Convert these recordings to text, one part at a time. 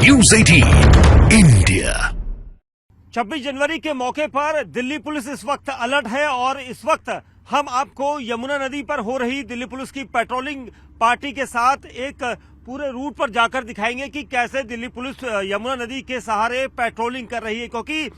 News 18 India. 26 जनवरी के मौके पर दिल्ली पुलिस इस वक्त अलर्ट है और इस वक्त हम आपको यमुना नदी पर हो रही दिल्ली पुलिस की पेट्रोलिंग पार्टी के साथ एक पूरे रूट पर जाकर दिखाएंगे कि कैसे दिल्ली पुलिस यमुना नदी के सहारे पेट्रोलिंग कर रही है, क्योंकि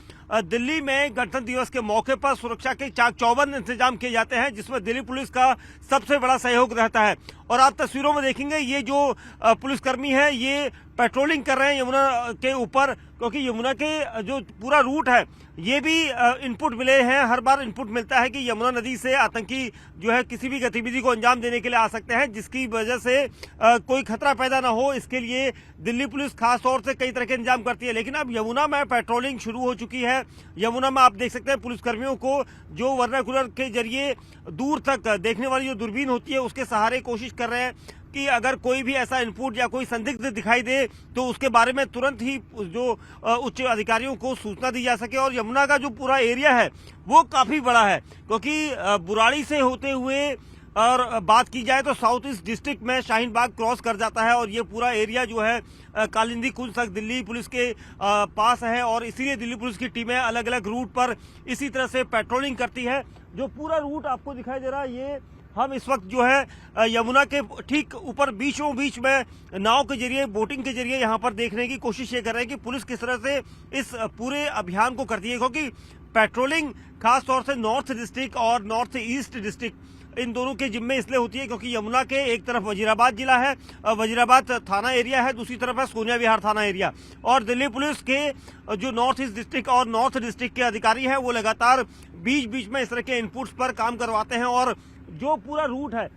दिल्ली में गणतंत्र दिवस के मौके पर सुरक्षा के चाक चौबंद इंतजाम किए जाते हैं, जिसमें दिल्ली पुलिस का सबसे बड़ा सहयोग रहता है। और आप तस्वीरों में देखेंगे ये जो पुलिसकर्मी है ये पेट्रोलिंग कर रहे हैं यमुना के ऊपर, क्योंकि यमुना के जो पूरा रूट है ये भी इनपुट मिले हैं। हर बार इनपुट मिलता है कि यमुना नदी से आतंकी जो है किसी भी गतिविधि को अंजाम देने के लिए आ सकते हैं, जिसकी वजह से कोई खतरा पैदा ना हो, इसके लिए दिल्ली पुलिस खास तौर से कई तरह के इंतजाम करती है। लेकिन अब यमुना में पेट्रोलिंग शुरू हो चुकी है। यमुना में आप देख सकते हैं पुलिसकर्मियों को जो वर्नाकुलर के जरिए दूर तक देखने वाली जो दूरबीन होती है उसके सहारे कोशिश कर रहे हैं कि अगर कोई भी ऐसा इनपुट या कोई संदिग्ध दिखाई दे तो उसके बारे में तुरंत ही जो उच्च अधिकारियों को सूचना दी जा सके। और यमुना का जो पूरा एरिया है वो काफी बड़ा है, क्योंकि बुराड़ी से होते हुए और बात की जाए तो साउथ ईस्ट डिस्ट्रिक्ट में शाहीन बाग क्रॉस कर जाता है और ये पूरा एरिया जो है कालिंदी कुंज तक दिल्ली पुलिस के पास है। और इसीलिए दिल्ली पुलिस की टीमें अलग अलग रूट पर इसी तरह से पेट्रोलिंग करती है। जो पूरा रूट आपको दिखाई दे रहा है ये हम इस वक्त जो है यमुना के ठीक ऊपर बीचों बीच में नाव के जरिए बोटिंग के जरिए यहाँ पर देखने की कोशिश ये कर रहे हैं कि पुलिस किस तरह से इस पूरे अभियान को करती है, क्योंकि पेट्रोलिंग खास तौर से नॉर्थ डिस्ट्रिक्ट और नॉर्थ ईस्ट डिस्ट्रिक्ट इन दोनों के जिम्मे इसलिए होती है क्योंकि यमुना के एक तरफ वजीराबाद जिला है, वजीराबाद थाना एरिया है, दूसरी तरफ है सोनिया विहार थाना एरिया। और दिल्ली पुलिस के जो नॉर्थ ईस्ट डिस्ट्रिक्ट और नॉर्थ डिस्ट्रिक्ट के अधिकारी हैं वो लगातार बीच बीच में इस तरह के इनपुट्स पर काम करवाते हैं। और जो पूरा रूट है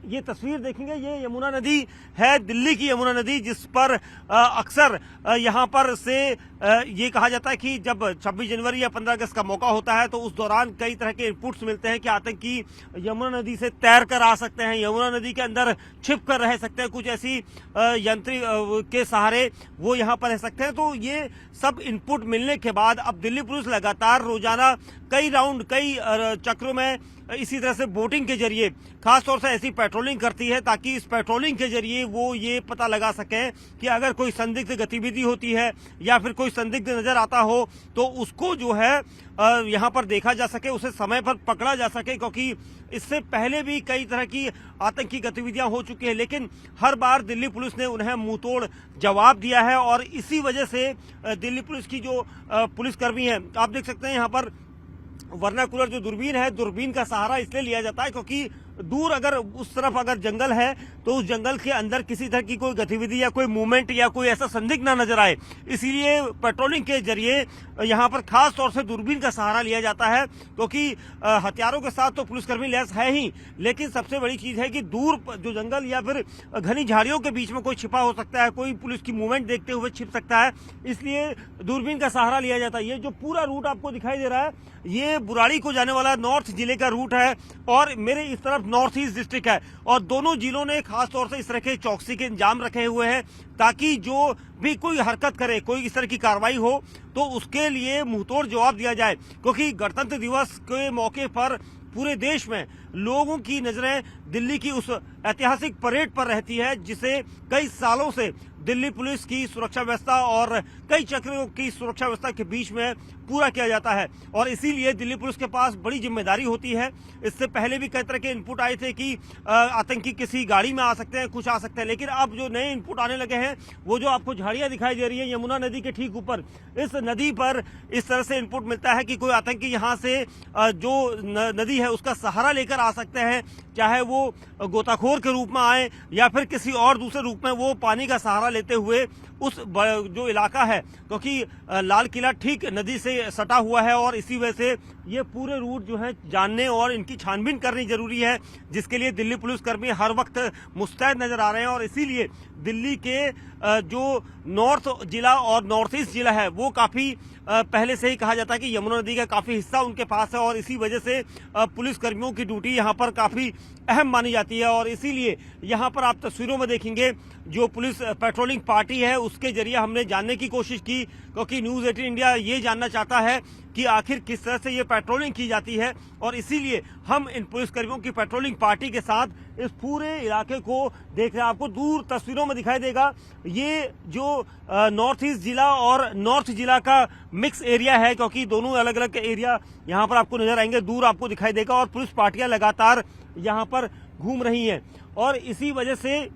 ये तस्वीर देखेंगे ये यमुना नदी है, दिल्ली की यमुना नदी, जिस पर अक्सर यहाँ पर से ये कहा जाता है कि जब 26 जनवरी या 15 अगस्त का मौका होता है तो उस दौरान कई तरह के इनपुट्स मिलते हैं कि आतंकी यमुना नदी से तैर कर आ सकते हैं, यमुना नदी के अंदर छिप कर रह सकते हैं, कुछ ऐसी यंत्र के सहारे वो यहाँ पर रह सकते हैं। तो ये सब इनपुट मिलने के बाद अब दिल्ली पुलिस लगातार रोजाना कई राउंड कई चक्रों में इसी तरह से बोटिंग के जरिए खासतौर से ऐसी पेट्रोलिंग करती है ताकि इस पेट्रोलिंग के जरिए वो ये पता लगा सकें कि अगर कोई संदिग्ध गतिविधि होती है या फिर कोई संदिग्ध नजर आता हो तो उसको जो है यहाँ पर देखा जा सके, उसे समय पर पकड़ा जा सके, क्योंकि इससे पहले भी कई तरह की आतंकी गतिविधियां हो चुकी है लेकिन हर बार दिल्ली पुलिस ने उन्हें मुंहतोड़ जवाब दिया है। और इसी वजह से दिल्ली पुलिस की जो पुलिसकर्मी है आप देख सकते हैं यहाँ पर वर्नाकुलर जो दूरबीन है, दूरबीन का सहारा इसलिए लिया जाता है क्योंकि दूर अगर उस तरफ अगर जंगल है तो उस जंगल के अंदर किसी तरह की कोई गतिविधि या कोई मूवमेंट या कोई ऐसा संदिग्ध ना नजर आए, इसीलिए पेट्रोलिंग के जरिए यहाँ पर खास तौर से दूरबीन का सहारा लिया जाता है। क्योंकि हथियारों के साथ तो पुलिसकर्मी लैस है ही, लेकिन सबसे बड़ी चीज है कि दूर जो जंगल या फिर घनी झाड़ियों के बीच में कोई छिपा हो सकता है, कोई पुलिस की मूवमेंट देखते हुए छिप सकता है, इसलिए दूरबीन का सहारा लिया जाता है। ये जो पूरा रूट आपको दिखाई दे रहा है ये बुराड़ी को जाने वाला नॉर्थ जिले का रूट है और मेरे इस तरफ नॉर्थ ईस्ट डिस्ट्रिक्ट है। और दोनों जिलों ने खास तौर से इस तरह के चौकसी के इंतजाम रखे हुए हैं ताकि जो भी कोई हरकत करे, कोई इस तरह की कार्रवाई हो तो उसके लिए मुंहतोड़ जवाब दिया जाए। क्योंकि गणतंत्र दिवस के मौके पर पूरे देश में लोगों की नजरें दिल्ली की उस ऐतिहासिक परेड पर रहती है जिसे कई सालों से दिल्ली पुलिस की सुरक्षा व्यवस्था और कई चक्रों की सुरक्षा व्यवस्था के बीच में पूरा किया जाता है। और इसीलिए दिल्ली पुलिस के पास बड़ी जिम्मेदारी होती है। इससे पहले भी कई तरह के इनपुट आए थे कि आतंकी किसी गाड़ी में आ सकते हैं, कुछ आ सकते हैं, लेकिन अब जो नए इनपुट आने लगे हैं वो जो आपको झाड़ियां दिखाई दे रही है यमुना नदी के ठीक ऊपर, इस नदी पर इस तरह से इनपुट मिलता है कि कोई आतंकी यहाँ से जो नदी है उसका सहारा लेकर आ सकते हैं, चाहे वो गोताखोर के रूप में आए या फिर किसी और दूसरे रूप में वो पानी का सहारा लेते हुए उस जो इलाका है, क्योंकि लाल किला ठीक नदी से सटा हुआ है और इसी वजह से ये पूरे रूट जो है जानने और इनकी छानबीन करनी जरूरी है, जिसके लिए दिल्ली पुलिसकर्मी हर वक्त मुस्तैद नजर आ रहे हैं। और इसीलिए दिल्ली के जो नॉर्थ जिला और नॉर्थ ईस्ट जिला है वो काफी पहले से ही कहा जाता है कि यमुना नदी का काफी हिस्सा उनके पास है और इसी वजह से पुलिसकर्मियों की ड्यूटी यहाँ पर काफी अहम मानी जाती है। और इसीलिए यहाँ पर आप तस्वीरों में देखेंगे जो पुलिस पेट्रोलिंग पार्टी है उसके जरिए हमने जानने की कोशिश की, क्योंकि न्यूज 18 इंडिया ये जानना चाहता है कि आखिर किस तरह से ये पेट्रोलिंग की जाती है। और इसीलिए हम इन पुलिसकर्मियों की पेट्रोलिंग पार्टी के साथ इस पूरे इलाके को देख रहे हैं। आपको दूर तस्वीरों में दिखाई देगा, ये जो नॉर्थ ईस्ट जिला और नॉर्थ जिला का मिक्स एरिया है, क्योंकि दोनों अलग अलग एरिया यहाँ पर आपको नजर आएंगे। दूर आपको दिखाई देगा और पुलिस पार्टियां लगातार यहाँ पर घूम रही हैं और इसी वजह से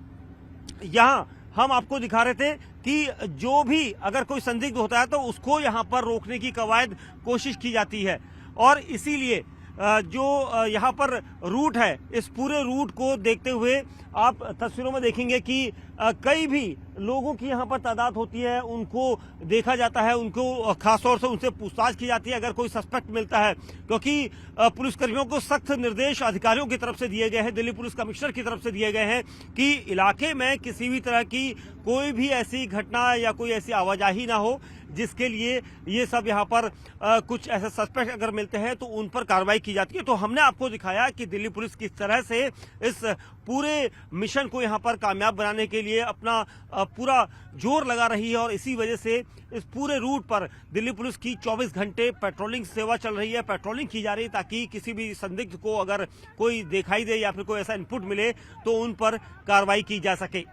यहाँ हम आपको दिखा रहे थे कि जो भी अगर कोई संदिग्ध होता है तो उसको यहाँ पर रोकने की कवायद कोशिश की जाती है। और इसीलिए जो यहाँ पर रूट है, इस पूरे रूट को देखते हुए आप तस्वीरों में देखेंगे कि कई भी लोगों की यहाँ पर तादाद होती है, उनको देखा जाता है, उनको खासतौर से उनसे पूछताछ की जाती है अगर कोई सस्पेक्ट मिलता है, क्योंकि पुलिसकर्मियों को सख्त निर्देश अधिकारियों की तरफ से दिए गए हैं, दिल्ली पुलिस कमिश्नर की तरफ से दिए गए हैं कि इलाके में किसी भी तरह की कोई भी ऐसी घटना या कोई ऐसी आवाजाही ना हो जिसके लिए ये सब यहाँ पर कुछ ऐसे सस्पेक्ट अगर मिलते हैं तो उन पर कार्रवाई की जाती है। तो हमने आपको दिखाया कि दिल्ली पुलिस किस तरह से इस पूरे मिशन को यहाँ पर कामयाब बनाने के लिए अपना पूरा जोर लगा रही है और इसी वजह से इस पूरे रूट पर दिल्ली पुलिस की 24 घंटे पेट्रोलिंग सेवा चल रही है, पेट्रोलिंग की जा रही है ताकि किसी भी संदिग्ध को अगर कोई दिखाई दे या फिर कोई ऐसा इनपुट मिले तो उन पर कार्रवाई की जा सके।